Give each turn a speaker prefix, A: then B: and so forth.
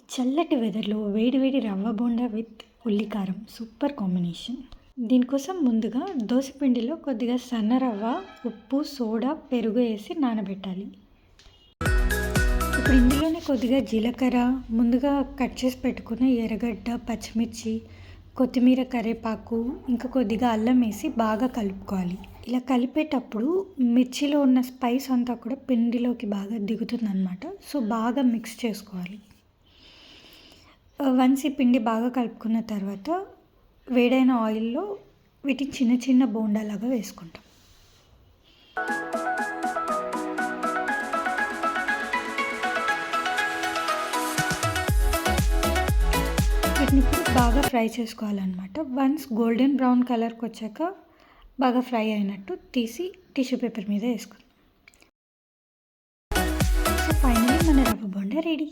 A: చల్లటి వెదర్‌లో వేడి వేడి రవ్వ బోండా విత్ ఉల్లికారం సూపర్ కాంబినేషన్. దీనికోసం ముందుగా దోసపిండిలో కొద్దిగా సన్న రవ్వ, ఉప్పు, సోడా, పెరుగు వేసి నానబెట్టాలి. ఇప్పుడు ఇందులోనే కొద్దిగా జీలకర్ర, ముందుగా కట్ చేసి పెట్టుకున్న ఎర్రగడ్డ, పచ్చిమిర్చి, కొత్తిమీర, కరివేపాకు, ఇంకా కొద్దిగా అల్లం వేసి బాగా కలుపుకోవాలి. ఇలా కలిపేటప్పుడు మిర్చిలో ఉన్న స్పైస్ అంతా కూడా పిండిలోకి బాగా దిగుతుందనమాట. సో బాగా మిక్స్ చేసుకోవాలి. వన్స్ ఈ పిండి బాగా కలుపుకున్న తర్వాత వేడైన ఆయిల్‌లో వీటిని చిన్న చిన్న బోండాలాగా వేసుకుంటాం. వీటిని ఇప్పుడు బాగా ఫ్రై చేసుకోవాలన్నమాట. వన్స్ గోల్డెన్ బ్రౌన్ కలర్‌కి వచ్చాక బాగా ఫ్రై అయినట్టు తీసి టిష్యూ పేపర్ మీద వేసుకుందాం. సో ఫైనల్లీ మన రవ్వ బోండా రెడీ.